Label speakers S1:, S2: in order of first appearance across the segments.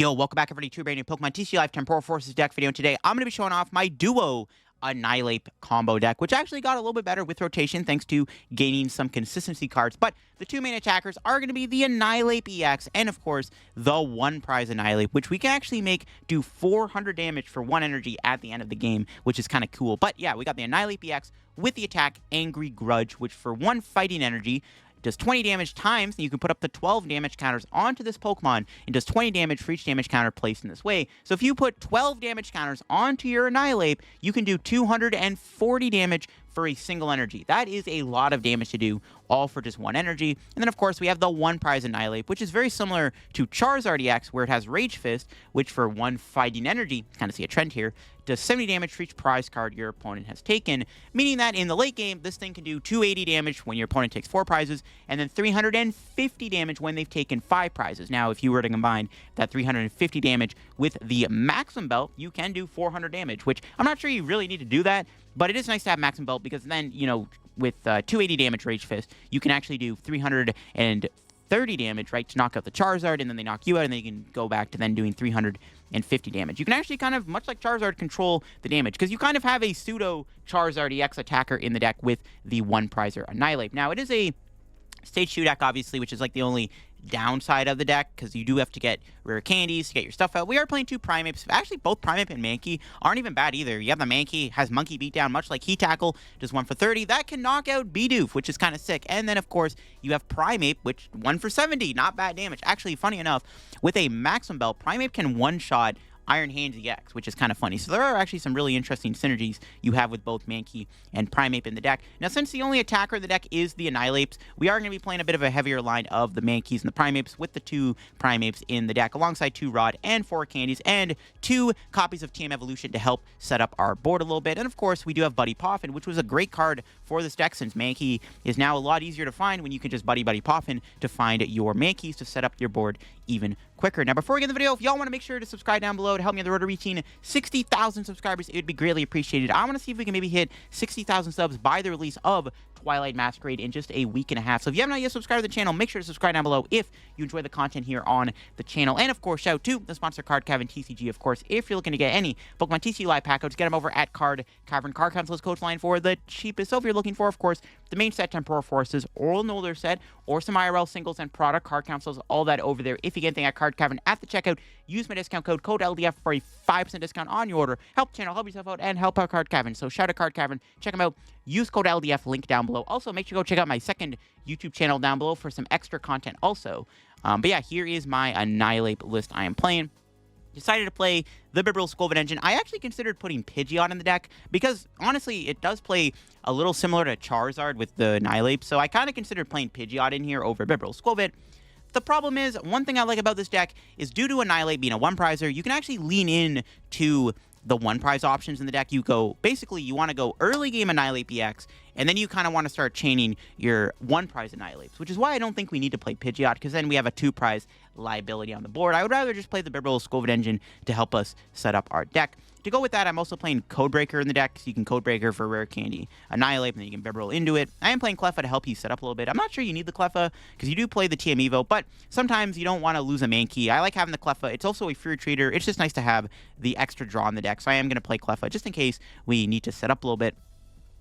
S1: Yo, welcome back everybody to a brand new Pokemon TCG Live Temporal Forces deck video. And today I'm going to be showing off my duo Annihilape combo deck, which actually got a little bit better with rotation thanks to gaining some consistency cards. But the two main attackers are going to be the Annihilape EX and, of course, the one prize Annihilape, which we can actually make do 400 damage for 1 energy at the end of the game, which is kind of cool. But yeah, we got the Annihilape EX with the attack Angry Grudge, which for 1 fighting energy does 20 damage times, and you can put up to 12 damage counters onto this Pokemon, and does 20 damage for each damage counter placed in this way. So if you put 12 damage counters onto your Annihilape, you can do 240 damage for a single energy. That is a lot of damage to do, all for just 1 energy. And then, of course, we have the one prize Annihilape, which is very similar to Charizard EX, where it has Rage Fist, which for 1 fighting energy, kind of see a trend here, does 70 damage for each prize card your opponent has taken, meaning that in the late game, this thing can do 280 damage when your opponent takes 4 prizes, and then 350 damage when they've taken 5 prizes. Now, if you were to combine that 350 damage with the Maximum Belt, you can do 400 damage, which I'm not sure you really need to do that, but it is nice to have Maximum Belt because then, you know, with 280 damage Rage Fist, you can actually do 330 damage, right, to knock out the Charizard, and then they knock you out, and then you can go back to then doing 350 damage. You can actually kind of, much like Charizard, control the damage, because you kind of have a pseudo Charizard EX attacker in the deck with the one prizer Annihilape. Now, it is a stage 2 deck, obviously, which is like the only downside of the deck, because you do have to get rare candies to get your stuff out. We are playing 2 Primeapes. Actually, both Primeape and Mankey aren't even bad either. You have the Mankey, has Monkey Beatdown, much like Heat Tackle, does 1 for 30. That can knock out Bidoof, which is kind of sick. And then, of course, you have Primeape, which 1 for 70, not bad damage. Actually, funny enough, with a Maximum Belt, Primeape can one-shot Iron Hands EX, which is kind of funny. So there are actually some really interesting synergies you have with both Mankey and Primeape in the deck. Now, since the only attacker in the deck is the Annihilapes, we are going to be playing a bit of a heavier line of the Mankeys and the Primeapes with the 2 Primeapes in the deck, alongside 2 Rod and 4 Candies and 2 copies of TM Evolution to help set up our board a little bit. And, of course, we do have Buddy Poffin, which was a great card for this deck, since Mankey is now a lot easier to find when you can just Buddy-Buddy Poffin to find your Mankeys to set up your board even quicker. Now, before we get in the video, if y'all want to make sure to subscribe down below to help me on the road to reaching 60,000 subscribers, it would be greatly appreciated. I want to see if we can maybe hit 60,000 subs by the release of Twilight Masquerade in just a week and a half. So if you have not yet subscribed to the channel, make sure to subscribe down below if you enjoy the content here on the channel. And of course, shout out to the sponsor, Card Cavern TCG. Of course, if you're looking to get any Pokemon TCG Live pack codes, get them over at Card Cavern. Card Council's coach line for the cheapest. So if you're looking for, of course, the main set, Temporal Forces, or an older set, or some IRL singles and product, Card Council's all that over there. If you get anything at Card Cavern at the checkout, use my discount code LDF for a 5% discount on your order. Help the channel, help yourself out, and help out Card Cavern. So shout out Card Cavern, check them out. Use code LDF, link down below. Also, make sure you go check out my second YouTube channel down below for some extra content also. But yeah, here is my Annihilape list I am playing. Decided to play the Bibarel Skwovet engine. I actually considered putting Pidgeot in the deck because, honestly, it does play a little similar to Charizard with the Annihilape, so I kind of considered playing Pidgeot in here over Bibarel Skwovet. The problem is, one thing I like about this deck is, due to Annihilape being a one-prizer, you can actually lean in to the one-prize options in the deck. You go, basically, you want to go early game Annihilape EX, and then you kind of want to start chaining your one-prize Annihilapes, which is why I don't think we need to play Pidgeot, because then we have a 2-prize liability on the board. I would rather just play the Bibarel Skwovet engine to help us set up our deck. To go with that, I'm also playing Codebreaker in the deck, so you can Codebreaker for Rare Candy Annihilape, and then you can Bibarel into it. I am playing Cleffa to help you set up a little bit. I'm not sure you need the Cleffa, because you do play the TM Evo, but sometimes you don't want to lose a Mankey. I like having the Cleffa. It's also a free treater. It's just nice to have the extra draw in the deck, so I am going to play Cleffa just in case we need to set up a little bit.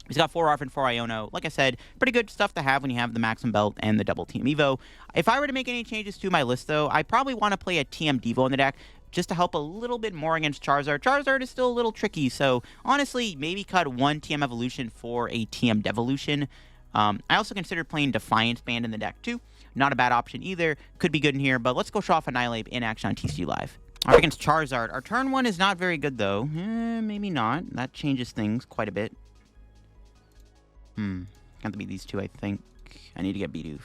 S1: He's got 4 Arven, 4 Iono. Like I said, pretty good stuff to have when you have the Maximum Belt and the double TM Evo. If I were to make any changes to my list, though, I probably want to play a TM Devo in the deck just to help a little bit more against Charizard. Charizard is still a little tricky, so honestly, maybe cut 1 TM Evolution for a TM Devolution. I also considered playing Defiance Band in the deck, too. Not a bad option either. Could be good in here, but let's go show off Annihilape in action on TCG Live. Up against Charizard. Our turn 1 is not very good, though. Maybe not. That changes things quite a bit. Have to be these 2, I think. I need to get Bidoof.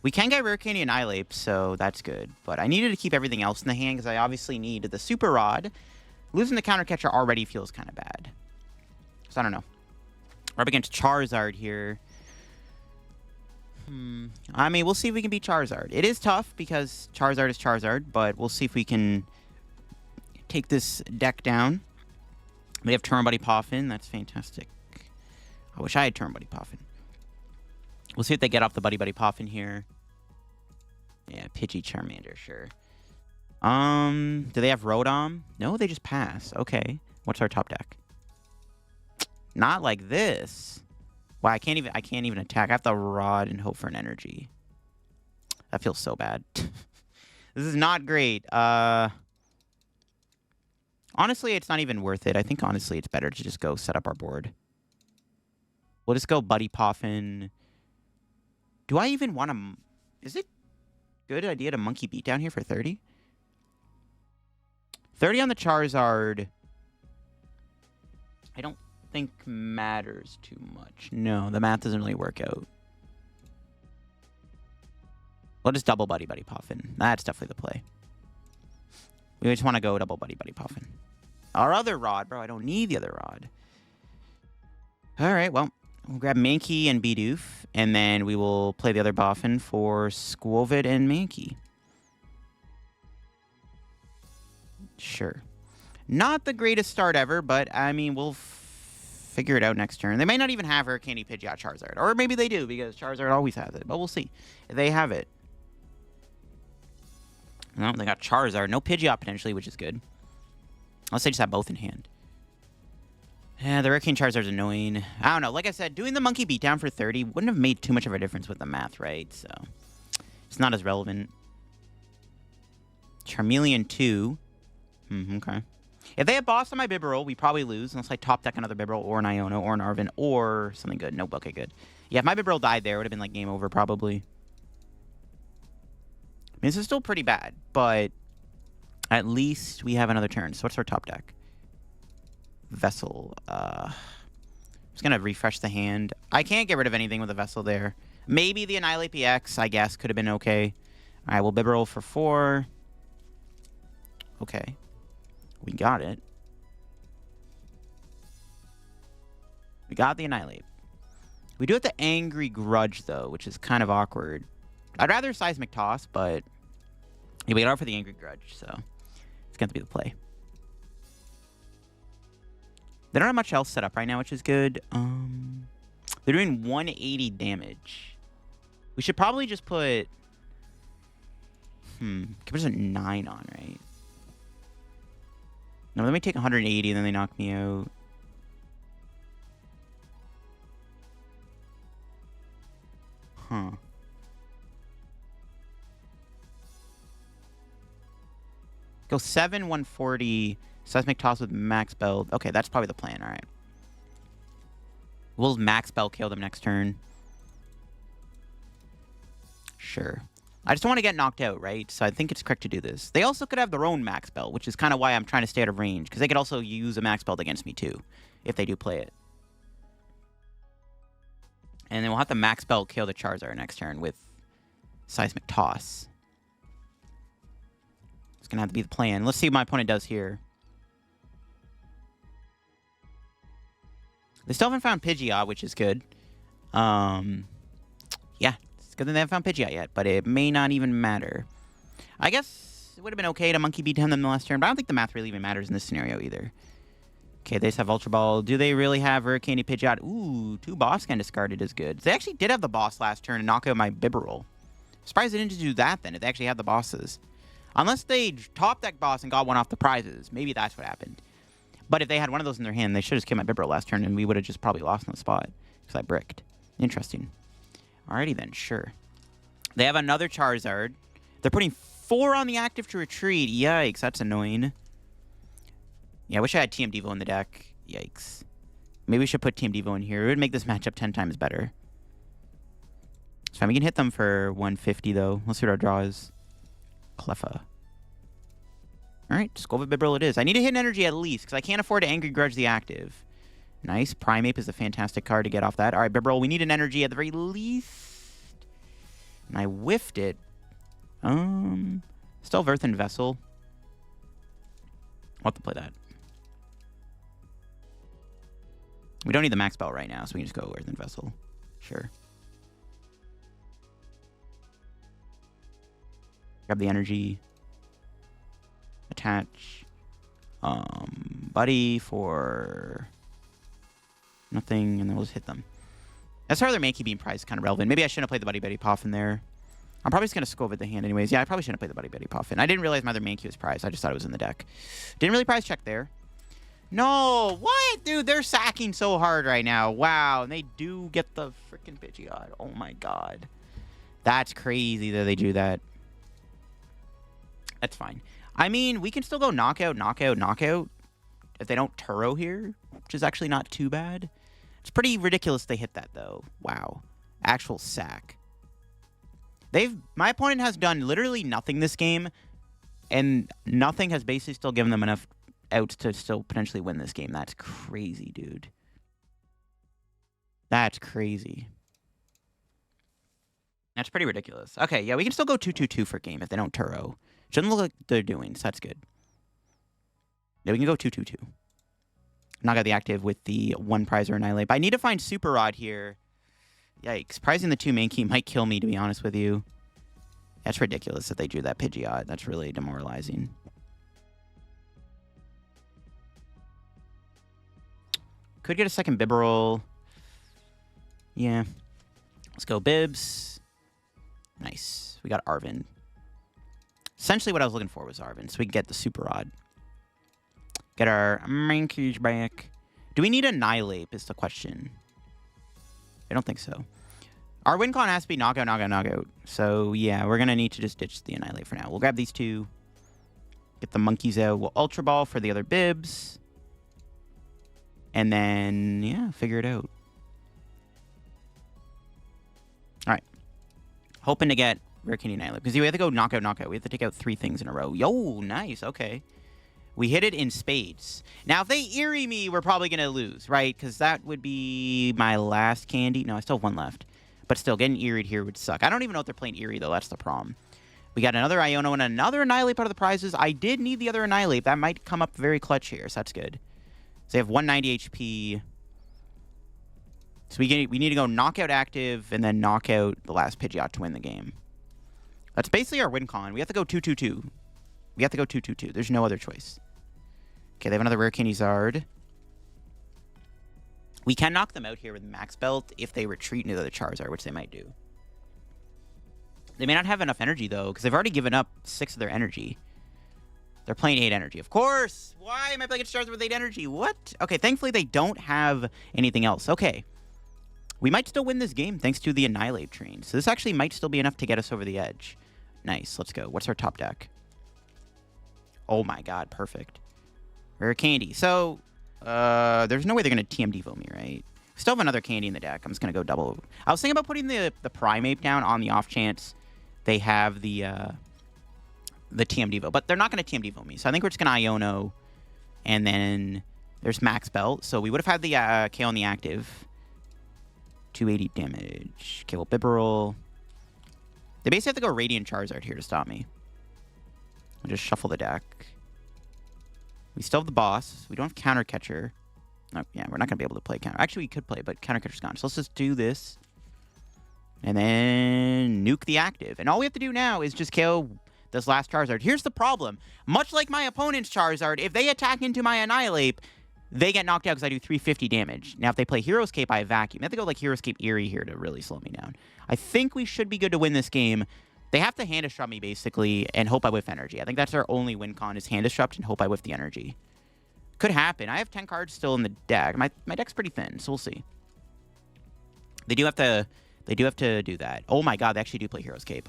S1: We can get Rare Candy and Annihilape, so that's good. But I needed to keep everything else in the hand, because I obviously need the Super Rod. Losing the Counter Catcher already feels kind of bad. So I don't know. We're up against Charizard here. I mean, we'll see if we can beat Charizard. It is tough, because Charizard is Charizard, but we'll see if we can take this deck down. We have Buddy-Buddy Poffin. That's fantastic. I wish I had Buddy-Buddy Poffin. We'll see if they get off the Buddy-Buddy Poffin here. Yeah, Pidgey Charmander, sure. Do they have Rotom? No, they just pass. Okay. What's our top deck? Not like this. Wow, I can't even attack. I have to Rod and hope for an energy. That feels so bad. This is not great. Honestly, it's not even worth it. I think honestly it's better to just go set up our board. We'll just go Buddy Poffin. Do I even want to... Is it a good idea to Monkey Beat down here for 30? 30 on the Charizard, I don't think matters too much. No, the math doesn't really work out. We'll just double Buddy-Buddy Poffin. That's definitely the play. We just want to go double Buddy-Buddy Poffin. Our other rod, bro. I don't need the other rod. All right, well, we'll grab Mankey and Bidoof, and then we will play the other Poffin for Skwovet and Mankey. Sure. Not the greatest start ever, but, I mean, we'll figure it out next turn. They may not even have Rare Candy Pidgeot Charizard. Or maybe they do, because Charizard always has it. But we'll see. They have it. No, they got Charizard. No Pidgeot, potentially, which is good. Unless they just have both in hand. Yeah, the Rare Candy Charizard's annoying. I don't know. Like I said, doing the Monkey Beatdown for 30 wouldn't have made too much of a difference with the math, right? So, it's not as relevant. Charmeleon 2. Okay. If they had boss on my Bibarel, we probably lose unless I top deck another Bibarel or an Iono or an Arven or something good. Nope. Okay, good. Yeah, if my Bibarel died there, it would have been like game over probably. I mean, this is still pretty bad, but at least we have another turn. So what's our top deck? Vessel. I'm just going to refresh the hand. I can't get rid of anything with a Vessel there. Maybe the Annihilape BRS, I guess, could have been okay. All right, we'll Bibarel for 4. Okay. We got it. We got the Annihilape. We do have the Angry Grudge, though, which is kind of awkward. I'd rather Seismic Toss, but yeah, we got out for the Angry Grudge, so it's going to be the play. They don't have much else set up right now, which is good. They're doing 180 damage. We should probably just put... Can we put a 9 on, right? No, let me take 180, and then they knock me out. Huh. Go 7, 140, Seismic Toss with Max Belt. Okay, that's probably the plan, alright. We'll Max Belt kill them next turn. Sure. I just don't want to get knocked out, right? So I think it's correct to do this. They also could have their own Max Belt, which is kind of why I'm trying to stay out of range. Because they could also use a Max Belt against me, too. If they do play it. And then we'll have to Max Belt kill the Charizard next turn with Seismic Toss. It's going to have to be the plan. Let's see what my opponent does here. They still haven't found Pidgeot, which is good. Yeah. Because they haven't found Pidgeot yet, but it may not even matter. I guess it would have been okay to Monkey Beat them the last turn, but I don't think the math really even matters in this scenario either. Okay, they just have Ultra Ball. Do they really have Rare Candy Pidgeot? Ooh, 2 boss kind discarded is good. They actually did have the boss last turn and knock out my Bibarel. Surprised they didn't do that then, if they actually had the bosses. Unless they top deck boss and got one off the prizes. Maybe that's what happened. But if they had one of those in their hand, they should have just killed my Bibarel last turn, and we would have just probably lost on the spot. Because I bricked. Interesting. Alrighty then, sure. They have another Charizard. They're putting 4 on the active to retreat. Yikes, that's annoying. Yeah, I wish I had TM Devo in the deck. Yikes. Maybe we should put TM Devo in here. It would make this matchup 10 times better. It's fine, we can hit them for 150 though. Let's see what our draw is. Cleffa. Alright, Skwovet Bibarel it is. I need to hit an energy at least, because I can't afford to Angry Grudge the active. Nice. Primeape is a fantastic card to get off that. Alright, Bibarel, we need an energy at the very least. And I whiffed it. Still have Earthen Vessel. I'll have to play that. We don't need the Max Belt right now, so we can just go Earthen Vessel. Sure. Grab the energy. Attach. Buddy for nothing, and then we'll just hit them. That's how their Mankey being priced kind of relevant. Maybe I shouldn't have played the Buddy-Buddy Poffin there. I'm probably just going to Skwovet the hand anyways. Yeah, I probably shouldn't play the Buddy-Buddy Poffin. I didn't realize my other Mankey was prized. I just thought it was in the deck. Didn't really prize check there. No, what? Dude, they're sacking so hard right now. Wow, and they do get the freaking Pidgeot. Oh my god. That's crazy that they do that. That's fine. I mean, we can still go knockout, knockout, knockout if they don't Turo here, which is actually not too bad. It's pretty ridiculous they hit that, though. Wow. Actual sack. My opponent has done literally nothing this game, and nothing has basically still given them enough outs to still potentially win this game. That's crazy, dude. That's crazy. That's pretty ridiculous. Okay, yeah, we can still go 2-2-2 for game if they don't Turo. Shouldn't look like they're doing, so that's good. Yeah, we can go 2-2-2. Not got the active with the one prize or Annihilape. I need to find Super Rod here. Yikes. Prizing the 2 Mankey might kill me, to be honest with you. That's ridiculous that they drew that Pidgeot. That's really demoralizing. Could get a second Bibarel. Yeah. Let's go Bibs. Nice. We got Arven. Essentially what I was looking for was Arven, so we can get the Super Rod. Get our Mankeys back. Do we need a Annihilape is the question. I don't think so. Our win con has to be knockout, knockout, knockout. So, yeah, we're going to need to just ditch the Annihilape for now. We'll grab these two. Get the monkeys out. We'll Ultra Ball for the other Bibs. And then, yeah, figure it out. All right. Hoping to get Rare Candy Annihilape. Because we have to go knockout, knockout. We have to take out 3 things in a row. Yo, nice. Okay. We hit it in spades. Now, if they Eerie me, we're probably going to lose, right? Because that would be my last candy. No, I still have 1 left. But still, getting Eeried here would suck. I don't even know if they're playing Eerie, though. That's the problem. We got another Iono and another Annihilape out of the prizes. I did need the other Annihilape. That might come up very clutch here, so that's good. So they have 190 HP. So we need to go knockout active and then knock out the last Pidgeot to win the game. That's basically our win con. We have to go 2-2-2. We have to go 2-2-2. There's no other choice. Okay, they have another Rare Charizard. We can knock them out here with Max Belt if they retreat into the Charizard, which they might do. They may not have enough energy, though, because they've already given up 6 of their energy. They're playing 8 energy. Of course! Why am I playing a Charizard with 8 energy? What? Okay, thankfully they don't have anything else. Okay. We might still win this game thanks to the Annihilape train. So this actually might still be enough to get us over the edge. Nice. Let's go. What's our top deck? Oh my god. Perfect. Rare Candy. So, there's no way they're going to TM Devo me, right? We still have another candy in the deck. I'm just going to go double. I was thinking about putting the Primeape down on the off chance they have the TM Devo. But they're not going to TM Devo me. So I think we're just going to Iono. And then there's Max Belt. So we would have had the KO on the active. 280 damage. Okay, well, Bibarel. They basically have to go Radiant Charizard here to stop me. I'll just shuffle the deck. We still have the boss. We don't have Counter Catcher. Oh, yeah, we're not going to be able to play Counter. Actually, we could play, but Counter Catcher's gone. So let's just do this. And then nuke the active. And all we have to do now is just KO this last Charizard. Here's the problem. Much like my opponent's Charizard, if they attack into my Annihilape, they get knocked out because I do 350 damage. Now, if they play Hero's Cape, I vacuum. They have to go like Hero's Cape Eerie here to really slow me down. I think we should be good to win this game. They have to hand disrupt me, basically, and hope I whiff energy. I think that's their only win con is hand disrupt and hope I whiff the energy. Could happen. I have 10 cards still in the deck. My deck's pretty thin, so we'll see. They do have to do that. Oh my god, they actually do play Hero's Cape.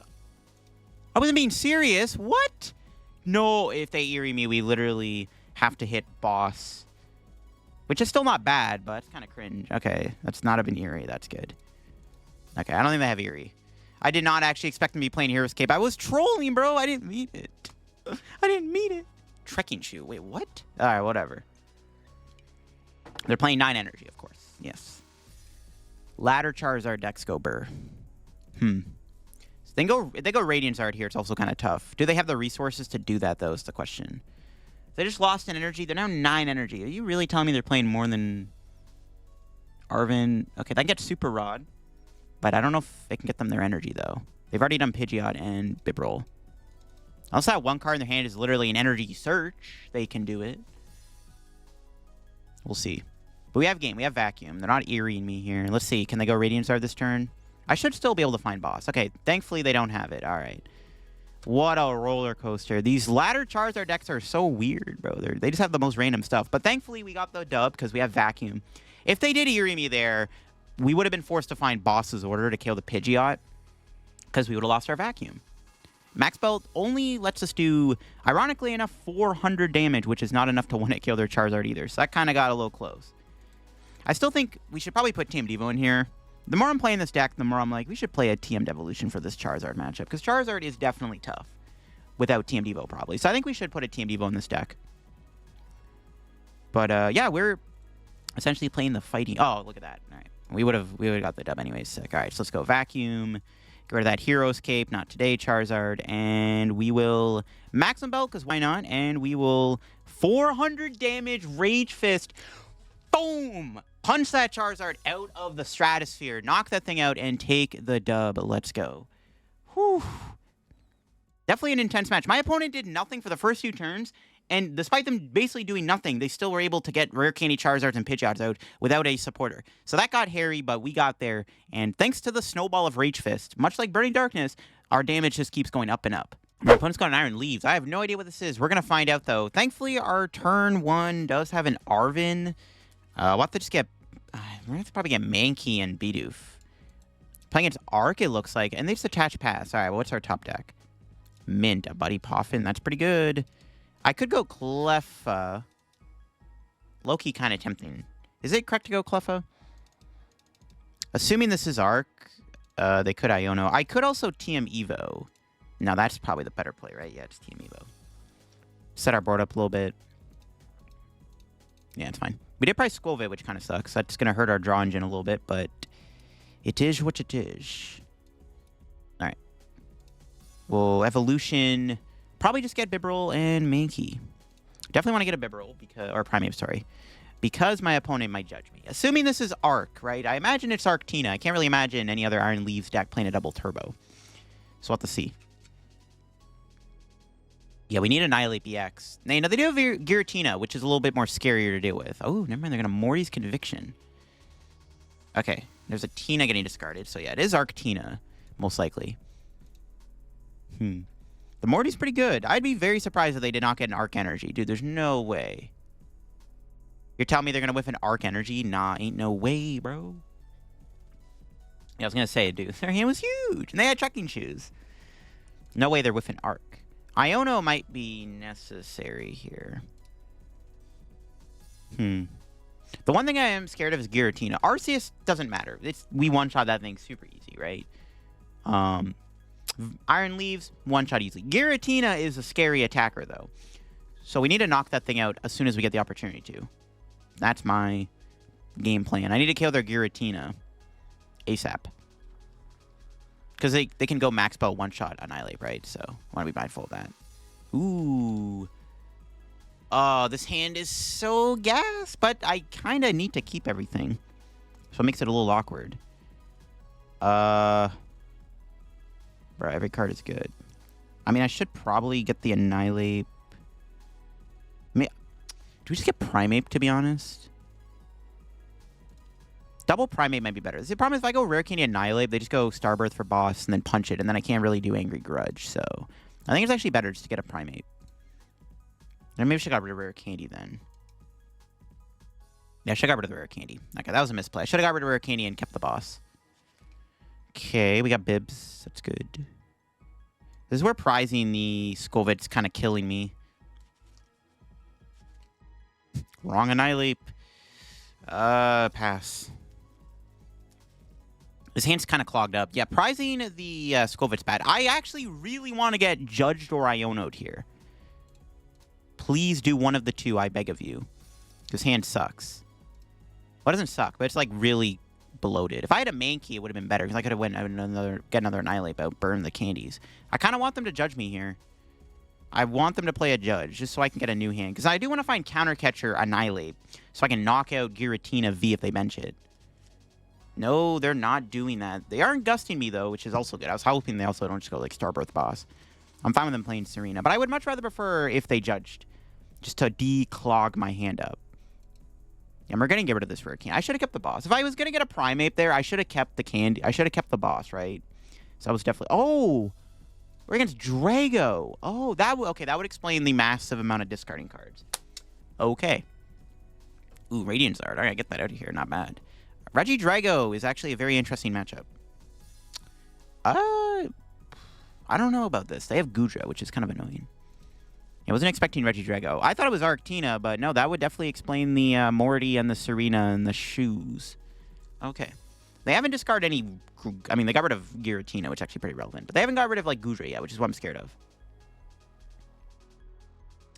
S1: I wasn't being serious. What? No, if they Eerie me, we literally have to hit boss. Which is still not bad, but it's kind of cringe. Okay, that's not even Eerie. That's good. Okay, I don't think they have Eerie. I did not actually expect them to be playing Hero's Cape. I was trolling, bro. I didn't mean it. I didn't mean it. Trekking Shoe. Wait, what? All right, whatever. They're playing 9 energy, of course. Yes. Ladder Charizard Dexgober. So if they go Radiant Zard here, it's also kind of tough. Do they have the resources to do that, though, is the question. They just lost an energy. They're now 9 energy. Are you really telling me they're playing more than Arven? Okay, that gets Super Rod. But I don't know if they can get them their energy, though. They've already done Pidgeot and Bibarel. Unless that one card in their hand is literally an energy search, they can do it. We'll see. But we have game. We have vacuum. They're not Eerieing me here. Let's see. Can they go Radiant Zard this turn? I should still be able to find boss. Okay, thankfully they don't have it. All right. What a roller coaster. These ladder Charizard decks are so weird, bro. They just have the most random stuff. But thankfully we got the dub because we have Vacuum. If they did Eerie me there, we would have been forced to find Boss's Order to kill the Pidgeot because we would have lost our Vacuum. Max Belt only lets us do, ironically enough, 400 damage, which is not enough to one-hit kill their Charizard either. So that kind of got a little close. I still think we should probably put TM Devo in here. The more I'm playing this deck, the more I'm like, we should play a TM Devolution for this Charizard matchup. Because Charizard is definitely tough without TM Devo, probably. So I think we should put a TM Devo in this deck. But, yeah, we're essentially playing the fighting. Oh, look at that. All right. We would have got the dub anyways. Sick. All right, so let's go Vacuum. Get rid of that Hero's Cape. Not today, Charizard. And we will Maximum Belt, because why not? And we will 400 damage Rage Fist. Boom! Punch that Charizard out of the stratosphere. Knock that thing out and take the dub. Let's go. Whew. Definitely an intense match. My opponent did nothing for the first few turns, and despite them basically doing nothing, they still were able to get Rare Candy Charizards and Pidgeots out without a supporter. So that got hairy, but we got there, and thanks to the Snowball of Rage Fist, much like Burning Darkness, our damage just keeps going up and up. My opponent's got an Iron Leaves. I have no idea what this is. We're going to find out, though. Thankfully, our turn 1 does have an Arven. We'll have to just get... we're going to have to probably get Mankey and Bidoof. Playing against Arc, it looks like. And they just attach Pass. All right, well, what's our top deck? Mint, a Buddy Poffin. That's pretty good. I could go Cleffa. Low-key kind of tempting. Is it correct to go Cleffa? Assuming this is Arc, they could Iono. I could also TM Evo. Now, that's probably the better play, right? Yeah, it's TM Evo. Set our board up a little bit. Yeah, it's fine. We did price Skwovet, which kind of sucks. That's going to hurt our draw engine a little bit, but it is what it is. All right. We'll Evolution. Probably just get Bibarel and Mankey. Definitely want to get a Bibarel, because, or Primeape, sorry. Because my opponent might judge me. Assuming this is Arc, right? I imagine it's Arctina. I can't really imagine any other Iron Leaves deck playing a double turbo. So we'll have to see. Yeah, we need Annihilape BX. Now, you know, they do have Giratina, which is a little bit more scarier to deal with. Oh, never mind. They're going to Morty's Conviction. Okay. There's a Tina getting discarded. So, yeah, it is Arctina, most likely. The Morty's pretty good. I'd be very surprised if they did not get an Arc Energy. Dude, there's no way. You're telling me they're going to whiff an Arc Energy? Nah, ain't no way, bro. Yeah, I was going to say, dude, their hand was huge. And they had trekking shoes. No way they're whiffing Arc. Iono might be necessary here. The one thing I am scared of is Giratina. Arceus doesn't matter. We one-shot that thing super easy, right? Iron Leaves, one-shot easily. Giratina is a scary attacker, though. So we need to knock that thing out as soon as we get the opportunity to. That's my game plan. I need to kill their Giratina ASAP. Because they can go Max Belt one-shot Annihilape, right? So, I want to be mindful of that. Ooh. Oh, this hand is so gas, but I kind of need to keep everything. So it makes it a little awkward. Bro, every card is good. I mean, I should probably get the Annihilape. I mean, do we just get Primeape, to be honest? Double Primeape might be better. The problem is if I go Rare Candy Annihilape, they just go Starbirth for boss and then punch it, and then I can't really do Angry Grudge. So I think it's actually better just to get a Primeape. And maybe I should have got rid of Rare Candy then. Yeah, I should have got rid of the Rare Candy. Okay, that was a misplay. I should have got rid of Rare Candy and kept the boss. Okay, we got Bibs. That's good. This is where prizing the Skwovet's kind of killing me. Wrong Annihilape. Pass. His hand's kind of clogged up. Yeah, prizing the Skwovet's bad. I actually really want to get Judged or Iono'd here. Please do one of the two, I beg of you. His hand sucks. Well, it doesn't suck, but it's like really bloated. If I had a Mankey, it would have been better, because I could have get another Annihilape out, burn the candies. I kind of want them to judge me here. I want them to play a Judge, just so I can get a new hand. Because I do want to find Counter Catcher Annihilape, so I can knock out Giratina V if they bench it. No, they're not doing that. They aren't gusting me, though, which is also good. I was hoping they also don't just go, like, Starbirth Boss. I'm fine with them playing Serena. But I would much rather prefer if they judged, just to declog my hand up. Yeah, we're gonna get rid of this Rare Candy. I should have kept the boss. If I was gonna get a Primeape there, I should have kept the candy. I should have kept the boss, right? So I was definitely... Oh! We're against Drago. Oh, okay, that would explain the massive amount of discarding cards. Okay. Ooh, Radiant Zard. All right, get that out of here. Not bad. Regidrago is actually a very interesting matchup. I don't know about this. They have Goodra, which is kind of annoying. I wasn't expecting Regidrago. I thought it was Arctina, but no, that would definitely explain the Morty and the Serena and the shoes. Okay. They haven't discarded any... I mean, they got rid of Giratina, which is actually pretty relevant. But they haven't got rid of, like, Goodra yet, which is what I'm scared of.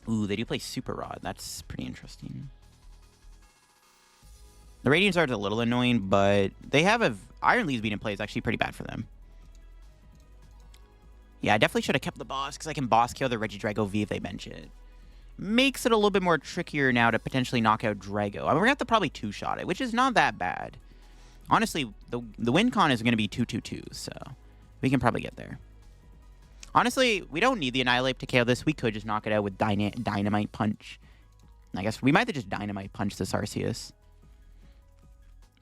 S1: Ooh, they do play Super Rod. That's pretty interesting. The Radiant Zard's a little annoying, but they have a... Iron Leaves being in play is actually pretty bad for them. Yeah, I definitely should have kept the boss, because I can boss kill the Regidrago V if they bench it. Makes it a little bit more trickier now to potentially knock out Drago. I mean, we're going to have to probably two-shot it, which is not that bad. Honestly, the win con is going to be 2-2-2, so we can probably get there. Honestly, we don't need the Annihilape to KO this. We could just knock it out with Dynamite Punch. I guess we might have just Dynamite Punch this Arceus.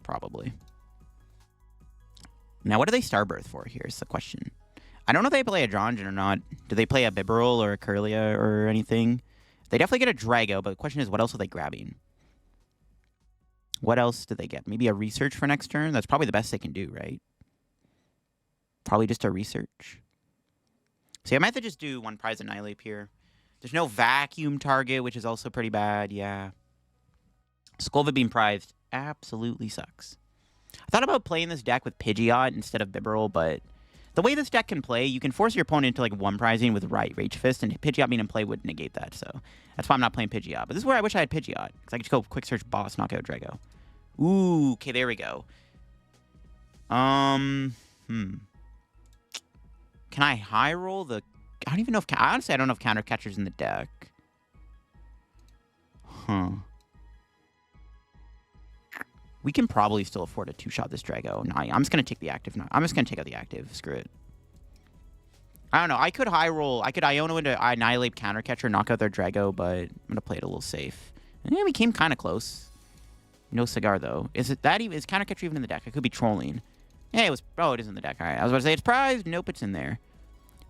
S1: Probably. Now, what do they Starbirth for here is the question. I don't know if they play a Dronjin or not. Do they play a Bibarel or a Kirlia or anything? They definitely get a Drago, but the question is, what else are they grabbing? What else do they get? Maybe a Research for next turn? That's probably the best they can do, right? Probably just a Research. See, I might have to just do one prize Annihilape here. There's no Vacuum target, which is also pretty bad. Yeah. Skwovet being prized absolutely sucks. I thought about playing this deck with Pidgeot instead of Bibarel, but... The way this deck can play, you can force your opponent into, like, one prizing with Rage Fist, and Pidgeot being in play would negate that, so that's why I'm not playing Pidgeot. But this is where I wish I had Pidgeot, because I could just go Quick Search Boss, knock out Drago. Ooh, okay, there we go. Can I high roll the... I don't even know if... Honestly, I don't know if Counter Catcher's in the deck. Huh. We can probably still afford a two-shot this Drago. No, I'm just going to take the active. No, I'm just going to take out the active. Screw it. I don't know. I could high roll. I could Iono into Annihilape Counter Catcher, knock out their Drago, but I'm going to play it a little safe. Yeah, we came kind of close. No Cigar, though. Is Counter Catcher even in the deck? I could be trolling. Yeah, it was... Oh, it is in the deck. All right. I was about to say it's prized. Nope, it's in there.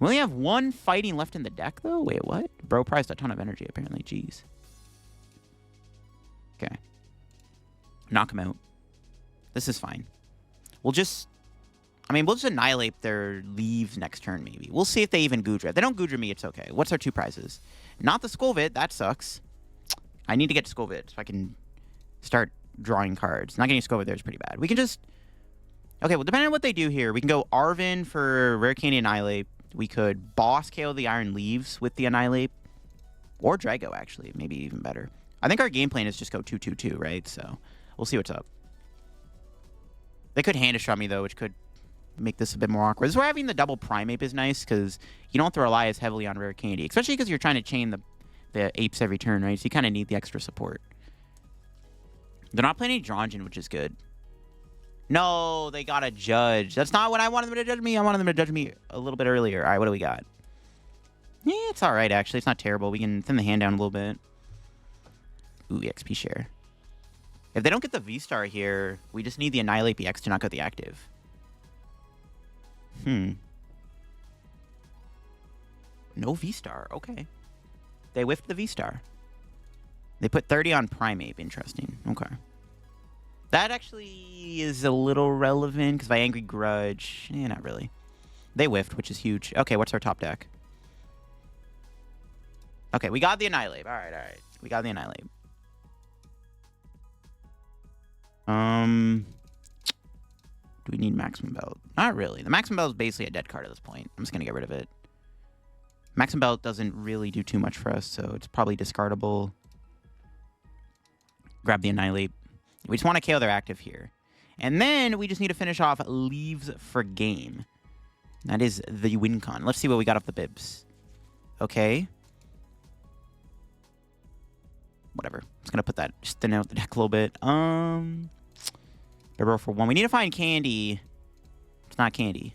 S1: We only have one fighting left in the deck, though? Wait, what? Bro prized a ton of energy, apparently. Jeez. Okay. Knock him out. This is fine. We'll just... I mean, we'll just Annihilate their Leaves next turn, maybe. We'll see if they even Goodra. If they don't Goodra me, it's okay. What's our two prizes? Not the Skwovet. That sucks. I need to get Skwovet so I can start drawing cards. Not getting Skwovet there is pretty bad. We can just... Okay, well, depending on what they do here, we can go Arven for Rare Candy Annihilate. We could Boss KO the Iron Leaves with the Annihilate. Or Drago, actually. Maybe even better. I think our game plan is just go 2-2-2, right? So, we'll see what's up. They could hand a shot me, though, which could make this a bit more awkward. This is where having the double Primeape is nice, because you don't have to rely as heavily on Rare Candy. Especially because you're trying to chain the apes every turn, right? So you kind of need the extra support. They're not playing any Dronjin, which is good. No, they got a Judge. That's not what I wanted them to judge me. I wanted them to judge me a little bit earlier. All right, what do we got? Yeah, it's all right, actually. It's not terrible. We can thin the hand down a little bit. Ooh, EXP share. If they don't get the V-Star here, we just need the Annihilape EX to knock out the active. No V-Star. Okay. They whiffed the V-Star. They put 30 on Primeape. Interesting. Okay. That actually is a little relevant, because by Angry Grudge... not really. They whiffed, which is huge. Okay, what's our top deck? Okay, we got the Annihilape. All right. We got the Annihilape. Do we need Maximum Belt? Not really. The Maximum Belt is basically a dead card at this point. I'm just going to get rid of it. Maximum Belt doesn't really do too much for us, so it's probably discardable. Grab the Annihilate. We just want to KO their active here. And then we just need to finish off Leaves for game. That is the win con. Let's see what we got off the bibs. Okay. Whatever. Just going to put that, just thin out the deck a little bit. Bibarel for 1. We need to find Candy. It's not Candy.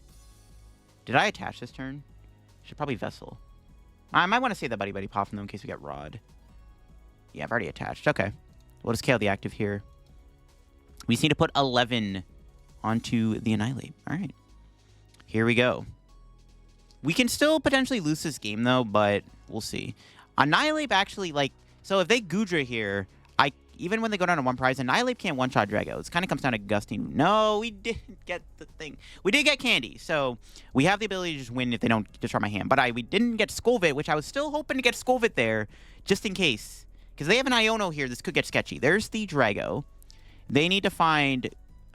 S1: Did I attach this turn? Should probably Vessel. I might want to save that Buddy-Buddy Poffin, though, in case we get Rod. Yeah, I've already attached. Okay. We'll just KO the active here. We just need to put 11 onto the Annihilape. All right. Here we go. We can still potentially lose this game, though, but we'll see. Annihilape actually, like... So if they Goodra here, even when they go down to one prize, Annihilape can't one-shot Drago. It kind of comes down to Gusting. No, we didn't get the thing. We did get Candy, so we have the ability to just win if they don't destroy my hand. But we didn't get Skwovet, which I was still hoping to get Skwovet there, just in case. Because they have an Iono here. This could get sketchy. There's the Drago. They need to find...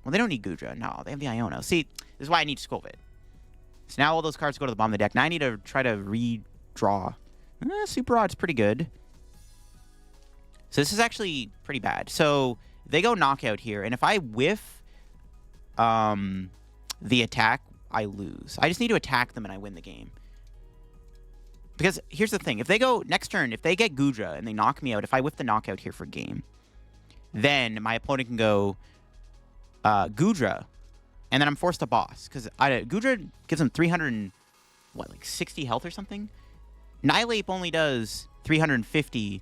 S1: Well, they don't need Goodra. No, they have the Iono. See, this is why I need Skwovet. So now all those cards go to the bottom of the deck. Now I need to try to redraw. Super Odd's pretty good. So this is actually pretty bad. So they go Knockout here, and if I whiff the attack, I lose. I just need to attack them and I win the game. Because here's the thing. If they go next turn, if they get Goodra and they knock me out, if I whiff the Knockout here for game, then my opponent can go Goodra, and then I'm forced to boss. Because Goodra gives them 60 health or something? Annihilape only does 350,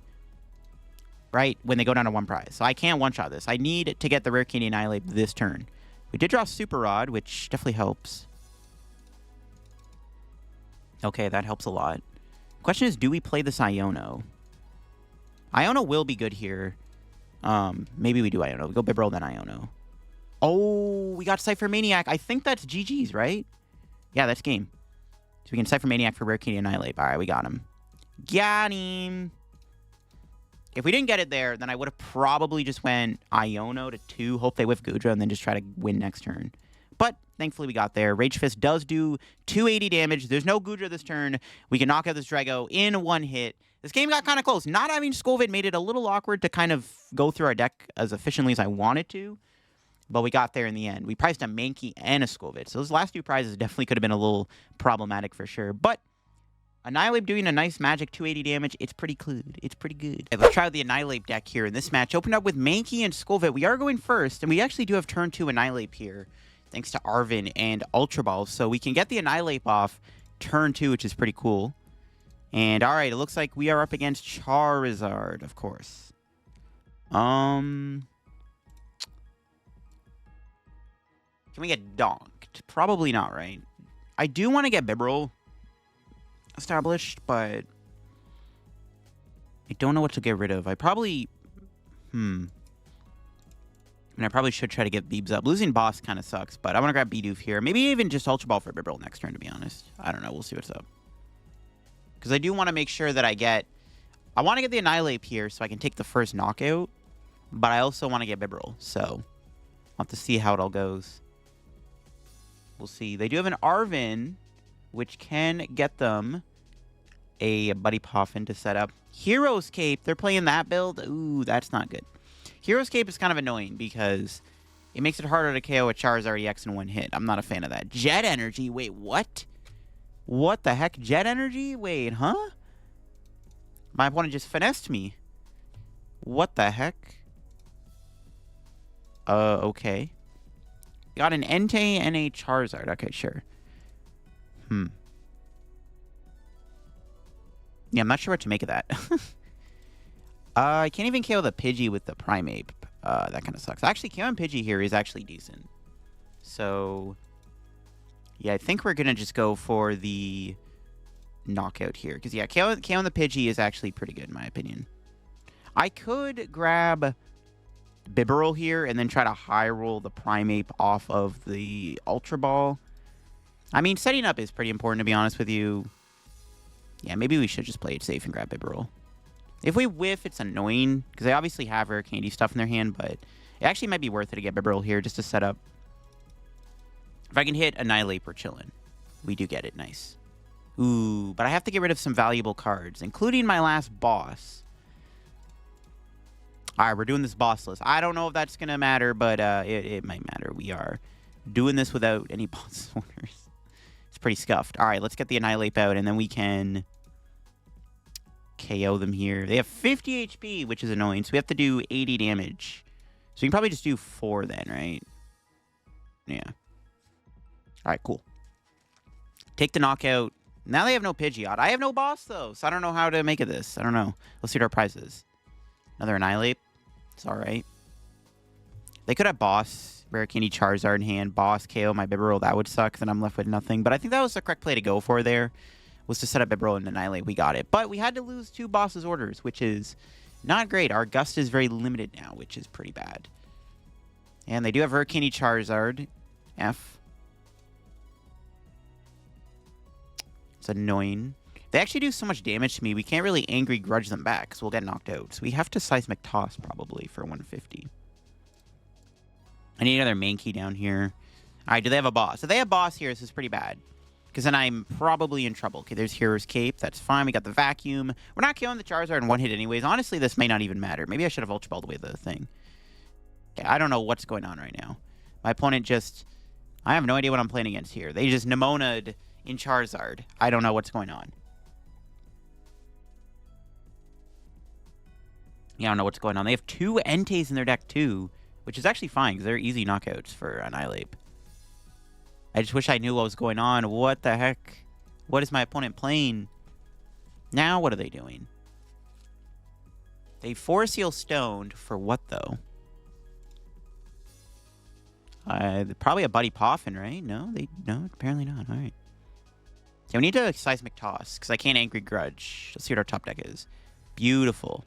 S1: right, when they go down to one prize. So I can't one-shot this. I need to get the Rare Candy Annihilape this turn. We did draw Super Rod, which definitely helps. Okay, that helps a lot. Question is, do we play this Iono? Iono will be good here. Maybe we do Iono. We go Bibarel, then Iono. Oh, we got Ciphermaniac. I think that's GG's, right? Yeah, that's game. So we can Ciphermaniac for Rare Candy Annihilape. All right, we got him. Got him. If we didn't get it there, then I would have probably just went Iono to 2, hope they whiff Goodra, and then just try to win next turn. But thankfully we got there. Rage Fist does do 280 damage. There's no Goodra this turn. We can knock out this Drago in one hit. This game got kind of close. Not having Skwovet made it a little awkward to kind of go through our deck as efficiently as I wanted to. But we got there in the end. We priced a Mankey and a Skwovet. So those last 2 prizes definitely could have been a little problematic for sure. But Annihilape doing a nice magic 280 damage. It's pretty good. It's pretty good. Okay, let's try the Annihilape deck here in this match. Opened up with Mankey and Skwovet. We are going first, and we actually do have turn 2 Annihilape here, thanks to Arven and Ultra Ball. So we can get the Annihilape off turn 2, which is pretty cool. And all right, it looks like we are up against Charizard, of course. Can we get Donked? Probably not, right? I do want to get Bibarel established, but I don't know what to get rid of. I probably... I probably should try to get Beebs up. Losing Boss kind of sucks, but I want to grab Bidoof here. Maybe even just Ultra Ball for Bibarel next turn, to be honest. I don't know. We'll see what's up. Because I do want to make sure that I get... I want to get the Annihilape here so I can take the first knockout, but I also want to get Bibarel, so I'll have to see how it all goes. We'll see. They do have an Arven, which can get them a Buddy Poffin to set up. Hero's Cape, they're playing that build. Ooh, that's not good. Hero's Cape is kind of annoying because it makes it harder to KO a Charizard EX in one hit. I'm not a fan of that. Jet Energy, wait, what? What the heck? Jet Energy? Wait, huh? My opponent just finessed me. What the heck? Okay. Got an Entei and a Charizard. Okay, sure. Yeah, I'm not sure what to make of that. I can't even KO the Pidgey with the Primeape. That kind of sucks. Actually, KOing Pidgey here is actually decent. So, yeah, I think we're going to just go for the knockout here. Because, yeah, KOing the Pidgey is actually pretty good, in my opinion. I could grab Bibarel here and then try to high roll the Primeape off of the Ultra Ball. I mean, setting up is pretty important, to be honest with you. Yeah, maybe we should just play it safe and grab Bibarel. If we whiff, it's annoying, because they obviously have Rare Candy stuff in their hand, but it actually might be worth it to get Bibarel here just to set up. If I can hit Annihilape, we're chilling. We do get it. Nice. Ooh, but I have to get rid of some valuable cards, including my last boss. All right, we're doing this boss list. I don't know if that's going to matter, but it might matter. We are doing this without any boss orders. It's pretty scuffed. All right, let's get the Annihilape out, and then we can KO them here. They have 50 HP, which is annoying, so we have to do 80 damage. So we can probably just do 4 then, right? Yeah. All right, cool. Take the knockout. Now they have no Pidgeot. I have no boss, though, so I don't know how to make of this. I don't know. Let's see what our price is. Another Annihilape. It's all right. They could have Boss, Rare Candy Charizard in hand, Boss, KO my Bibarel. That would suck, then I'm left with nothing. But I think that was the correct play to go for there, was to set up Bibarel and Annihilate. We got it. But we had to lose 2 Boss's orders, which is not great. Our Gust is very limited now, which is pretty bad. And they do have Rare Candy Charizard F. It's annoying. They actually do so much damage to me, we can't really Angry Grudge them back, because we'll get knocked out. So we have to Seismic Toss, probably, for 150. I need another Mankey down here. Alright, do they have a boss? If they have boss here, this is pretty bad. Because then I'm probably in trouble. Okay, there's Hero's Cape. That's fine. We got the Vacuum. We're not killing the Charizard in one hit anyways. Honestly, this may not even matter. Maybe I should have Ultra Balled away the thing. Okay, I don't know what's going on right now. My opponent just... I have no idea what I'm playing against here. They just Nemona'd in Charizard. I don't know what's going on. Yeah, I don't know what's going on. They have 2 Entei's in their deck, too. Which is actually fine, because they're easy knockouts for Annihilape. I just wish I knew what was going on. What the heck? What is my opponent playing? Now, what are they doing? They Force Seal Stoned for what, though? Probably a Buddy Poffin, right? No, no, apparently not. All right. So we need to Seismic Toss, because I can't Angry Grudge. Let's see what our top deck is. Beautiful.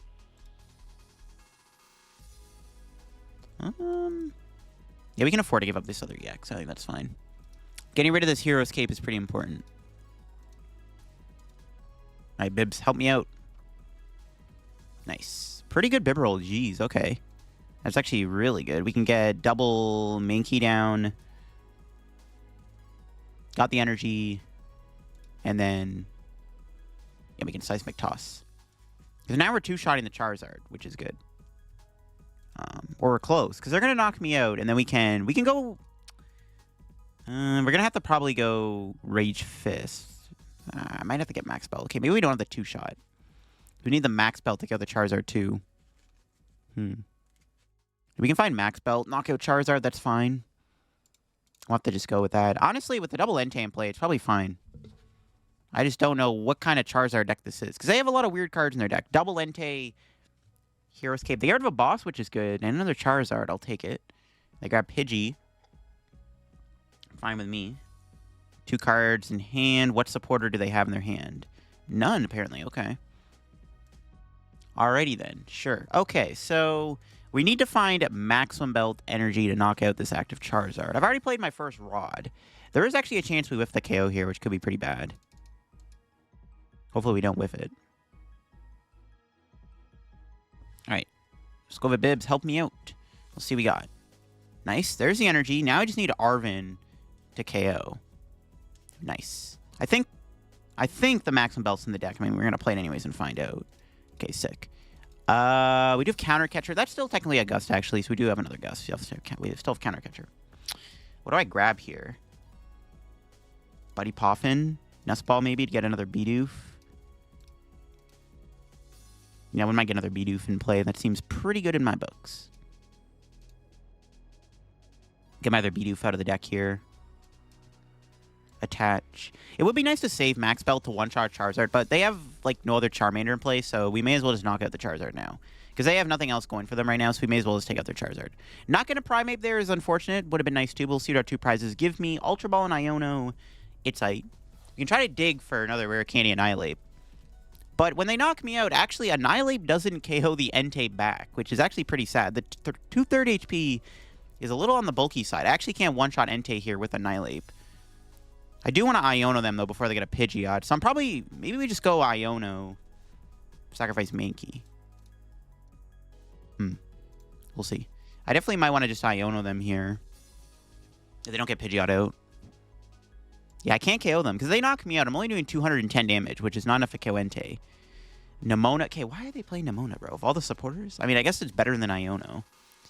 S1: Yeah, we can afford to give up this other EX. I think that's fine. Getting rid of this Hero's Cape is pretty important. Alright, Bibs, help me out. Nice. Pretty good Bibarel. Jeez, okay. That's actually really good. We can get double Mankey down. Got the energy. And then... yeah, we can Seismic Toss. Because now we're 2-shotting the Charizard, which is good. Or we're close, because they're going to knock me out, and then we can go... we're going to have to probably go Rage Fist. I might have to get Max Belt. Okay, maybe we don't have the 2-shot. We need the Max Belt to kill the Charizard, too. We can find Max Belt, knock out Charizard, that's fine. We'll have to just go with that. Honestly, with the double Entei in play, it's probably fine. I just don't know what kind of Charizard deck this is, because they have a lot of weird cards in their deck. Double Entei... Hero's Cape. They get rid of a boss, which is good. And another Charizard. I'll take it. They grab Pidgey. Fine with me. 2 cards in hand. What supporter do they have in their hand? None, apparently. Okay. Alrighty then. Sure. Okay, so we need to find Maximum Belt Energy to knock out this active Charizard. I've already played my first Rod. There is actually a chance we whiff the KO here, which could be pretty bad. Hopefully we don't whiff it. Alright. Skwovet Bibs, help me out. Let's see what we got. Nice. There's the energy. Now I just need Arven to KO. Nice. I think the Maximum Belt's in the deck. I mean, we're going to play it anyways and find out. Okay, sick. We do have Counter Catcher. That's still technically a Gust, actually, so we do have another Gust. We still have Counter Catcher. What do I grab here? Buddy Poffin. Nest Ball, maybe, to get another Bidoof. Yeah, we might get another Bidoof in play. That seems pretty good in my books. Get my other Bidoof out of the deck here. Attach. It would be nice to save Max Belt to one-shot Charizard, but they have, like, no other Charmander in play, so we may as well just knock out the Charizard now. Because they have nothing else going for them right now, so we may as well just take out their Charizard. Not going to Primeape there is unfortunate. Would have been nice, too. We'll see what our 2 prizes give me. Ultra Ball and Iono. It's like... you can try to dig for another Rare Candy Annihilape. But when they knock me out, actually, Annihilape doesn't KO the Entei back, which is actually pretty sad. The 2/3 HP is a little on the bulky side. I actually can't one-shot Entei here with Annihilape. I do want to Iono them, though, before they get a Pidgeot. So I'm probably... maybe we just go Iono. Sacrifice Mankey. We'll see. I definitely might want to just Iono them here. If they don't get Pidgeot out. Yeah, I can't KO them, because they knock me out. I'm only doing 210 damage, which is not enough to KO Entei. Nemona. Okay, why are they playing Nemona, bro? Of all the supporters? I mean, I guess it's better than Iono.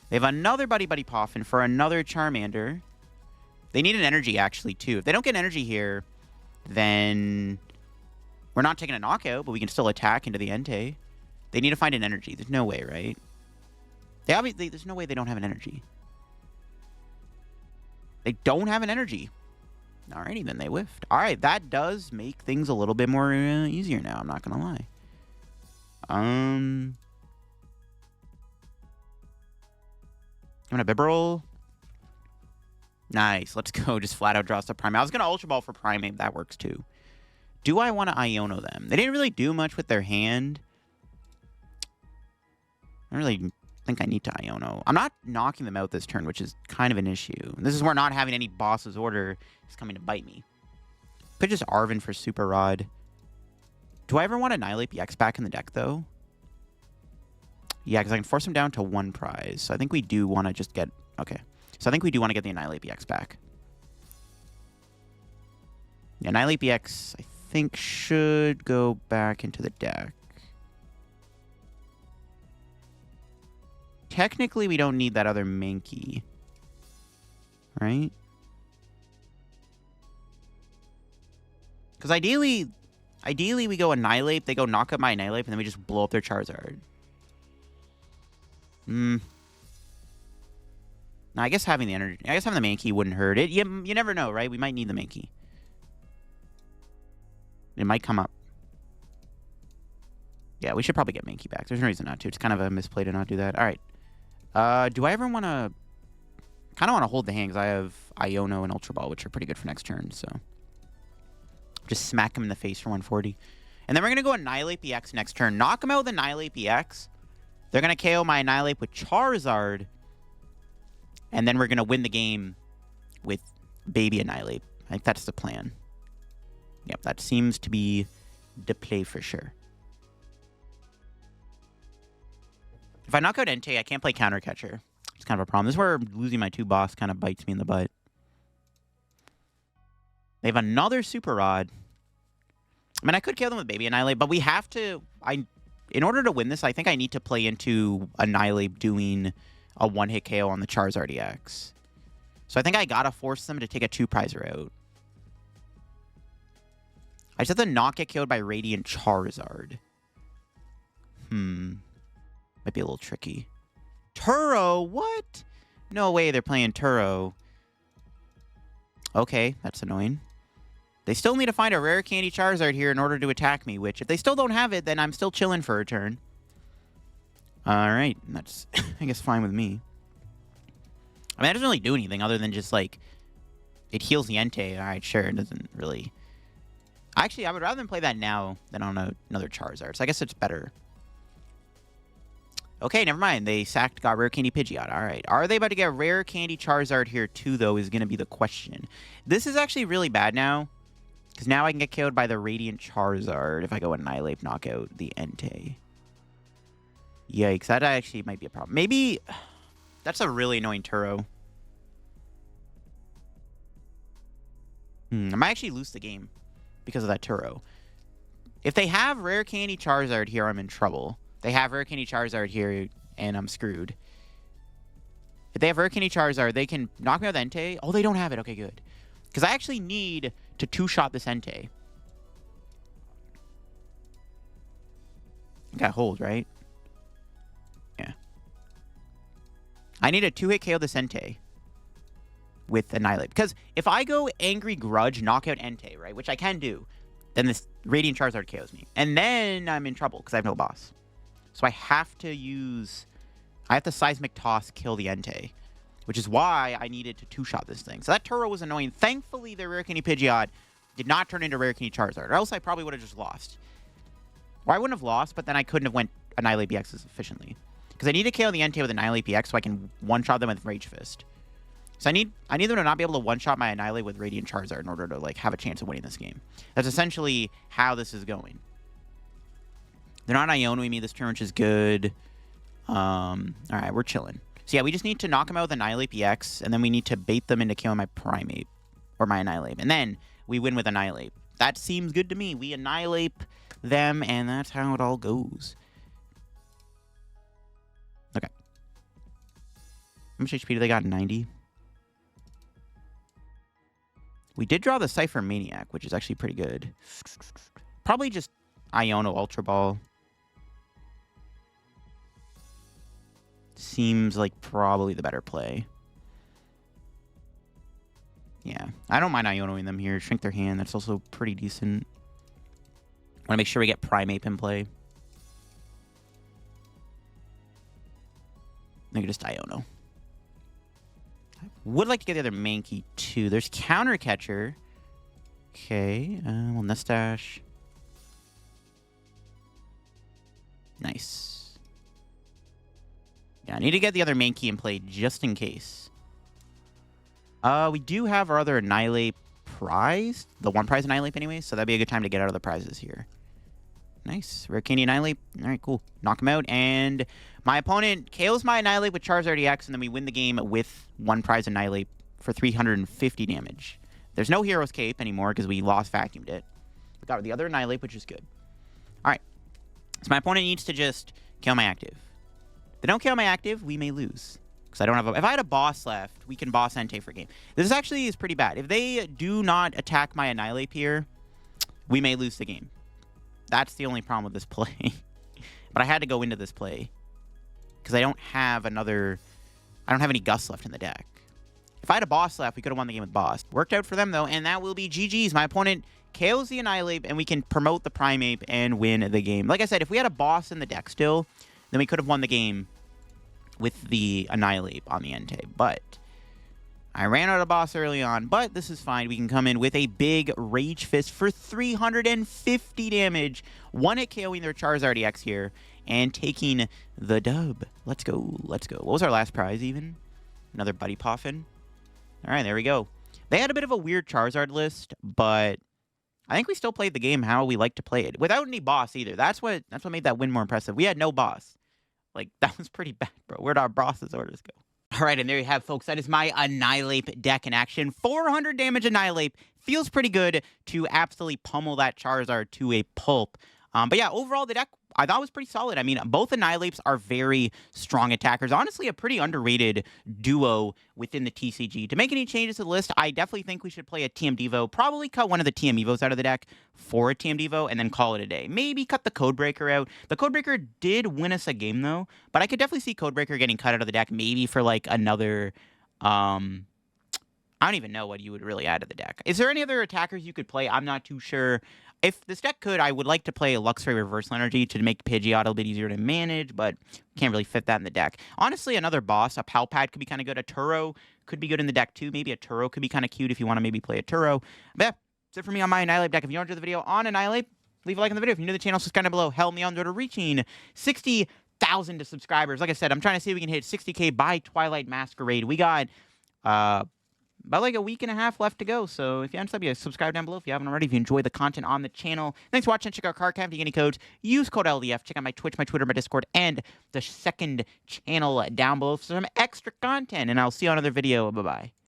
S1: They have another Buddy-Buddy Poffin for another Charmander. They need an energy, actually, too. If they don't get energy here, then we're not taking a knockout, but we can still attack into the Entei. They need to find an energy. There's no way, right? They obviously... there's no way they don't have an energy. They don't have an energy. Alrighty, then they whiffed. Alright, that does make things a little bit more easier now. I'm not going to lie. I'm gonna Bibarel. Nice. Let's go. Just flat out draw stuff Primeape. I was gonna Ultra Ball for Primeape. That works too. Do I want to Iono them? They didn't really do much with their hand. I don't really think I need to Iono. I'm not knocking them out this turn, which is kind of an issue. This is where not having any boss's order is coming to bite me. Could just Arven for Super Rod. Do I ever want to Annihilape EX back in the deck, though? Yeah, because I can force him down to 1 prize. So I think we do want to just get... Okay. So I think we do want to get the Annihilape EX back. The Annihilape EX, I think, should go back into the deck. Technically, we don't need that other Mankey. Right? Because ideally, we go Annihilape, they go knock up my Annihilape, and then we just blow up their Charizard. No, I guess having the energy... I guess having the Mankey wouldn't hurt it. You never know, right? We might need the Mankey. It might come up. Yeah, we should probably get Mankey back. There's no reason not to. It's kind of a misplay to not do that. All right. Do I ever want to... kind of want to hold the hand because I have Iono and Ultra Ball, which are pretty good for next turn, so... just smack him in the face for 140. And then we're going to go Annihilape EX next turn. Knock him out with Annihilape EX. They're going to KO my Annihilape with Charizard. And then we're going to win the game with Baby Annihilape. I think that's the plan. Yep, that seems to be the play for sure. If I knock out Entei, I can't play Counter Catcher. It's kind of a problem. This is where losing my 2 boss kind of bites me in the butt. They have another Super Rod. I mean, I could kill them with Baby Annihilape, but we have to... in order to win this, I think I need to play into Annihilape doing a 1-hit KO on the Charizard EX. So I think I gotta force them to take a 2-prize route. I just have to not get killed by Radiant Charizard. Might be a little tricky. Turo? What? No way they're playing Turo. Okay, that's annoying. They still need to find a Rare Candy Charizard here in order to attack me, which if they still don't have it, then I'm still chilling for a turn. Alright, that's, I guess, fine with me. I mean, that doesn't really do anything other than just, like, it heals the Entei. Alright, sure, it doesn't really... Actually, I would rather than play that now than on another Charizard, so I guess it's better. Okay, never mind. They got Rare Candy Pidgeot. Alright, are they about to get Rare Candy Charizard here too, though, is going to be the question. This is actually really bad now. Because now I can get killed by the Radiant Charizard if I go Annihilape, knock out the Entei. Yikes, that actually might be a problem. Maybe... That's a really annoying Turo. I might actually lose the game because of that Turo. If they have Rare Candy Charizard here, I'm in trouble. They have Rare Candy Charizard here, and I'm screwed. If they have Rare Candy Charizard, they can knock me out with Entei. Oh, they don't have it. Okay, good. Because I actually need to 2-shot this Entei. I got hold, right? Yeah. I need a 2-hit KO this Entei with Annihilape. Because if I go Angry Grudge, knock out Entei, right, which I can do, then this Radiant Charizard KOs me. And then I'm in trouble because I have no boss. So I have to use... I have to Seismic Toss, kill the Entei. Which is why I needed to 2-shot this thing. So that Turo was annoying. Thankfully, the Rare Candy Pidgeot did not turn into Rare Candy Charizard. Or else I probably would have just lost. Or I wouldn't have lost, but then I couldn't have went Annihilape EX as efficiently. Because I need to KO the Entei with Annihilape EX so I can one-shot them with Rage Fist. So I need them to not be able to one-shot my Annihilape with Radiant Charizard in order to like have a chance of winning this game. That's essentially how this is going. They're not Ionoing me this turn, which is good. Alright, we're chilling. So yeah, we just need to knock them out with Annihilape EX, and then we need to bait them into killing my Primeape. Or my Annihilape. And then we win with Annihilape. That seems good to me. We Annihilape them, and that's how it all goes. Okay. How much HP do they got? 90? We did draw the Ciphermaniac, which is actually pretty good. Probably just Iono Ultra Ball. Seems like probably the better play. Yeah, I don't mind Ionoing them here. Shrink their hand. That's also pretty decent. Want to make sure we get Primeape in play. I can just Iono. Would like to get the other Mankey, too. There's Counter Catcher. Okay. Well, Nestash. Nice. Yeah, I need to get the other Mankey in play just in case. We do have our other Annihilape prize. The one prize Annihilape anyway, so that'd be a good time to get out of the prizes here. Nice. Rare Candy Annihilape. All right, cool. Knock him out. And my opponent KOs my Annihilape with Charizard EX, and then we win the game with one prize Annihilape for 350 damage. There's no Hero's Cape anymore because we lost vacuumed it. We got the other Annihilape, which is good. All right. So my opponent needs to just kill my active. If they don't kill my active, we may lose. Because I don't have a... If I had a boss left, we can boss Entei for a game. This actually is pretty bad. If they do not attack my Annihilape here, we may lose the game. That's the only problem with this play. But I had to go into this play. Because I don't have another... I don't have any Gus left in the deck. If I had a boss left, we could have won the game with boss. Worked out for them, though, and that will be GG's. My opponent KOs the Annihilape, and we can promote the Primeape and win the game. Like I said, if we had a boss in the deck still, then we could have won the game with the Annihilape on the Entei. But I ran out of boss early on, but this is fine. We can come in with a big Rage Fist for 350 damage. One hit KOing their Charizard EX here and taking the dub. Let's go. Let's go. What was our last prize even? Another Buddy Poffin. All right, there we go. They had a bit of a weird Charizard list, but I think we still played the game how we like to play it. Without any boss either. That's what made that win more impressive. We had no boss. Like, that was pretty bad, bro. Where'd our boss's orders go? All right, and there you have, folks. That is my Annihilape deck in action. 400 damage Annihilape. Feels pretty good to absolutely pummel that Charizard to a pulp. But yeah, overall, the deck I thought was pretty solid. I mean, both Annihilapes are very strong attackers. Honestly, a pretty underrated duo within the TCG. To make any changes to the list, I definitely think we should play a TM Devo. Probably cut one of the TM Evos out of the deck for a TM Devo and then call it a day. Maybe cut the Codebreaker out. The Codebreaker did win us a game, though. But I could definitely see Codebreaker getting cut out of the deck maybe for, like, another... I don't even know what you would really add to the deck. Is there any other attackers you could play? I'm not too sure. If this deck could, I would like to play a Luxray Reversal Energy to make Pidgeot a little bit easier to manage, but can't really fit that in the deck. Honestly, another boss, a Palpad could be kind of good. A Turo could be good in the deck, too. Maybe a Turo could be kind of cute if you want to maybe play a Turo. But yeah, that's it for me on my Annihilape deck. If you enjoyed the video on Annihilape, leave a like on the video. If you're new to the channel, subscribe down below. Help me on to reaching 60,000 subscribers. Like I said, I'm trying to see if we can hit 60K by Twilight Masquerade. We got... about like a week and a half left to go, so if you haven't subscribe down below if you haven't already, if you enjoy the content on the channel. Thanks for watching. Check out CardCamp. If you get any codes, use code LDF. Check out my Twitch, my Twitter, my Discord, and the second channel down below for some extra content, and I'll see you on another video. Bye-bye.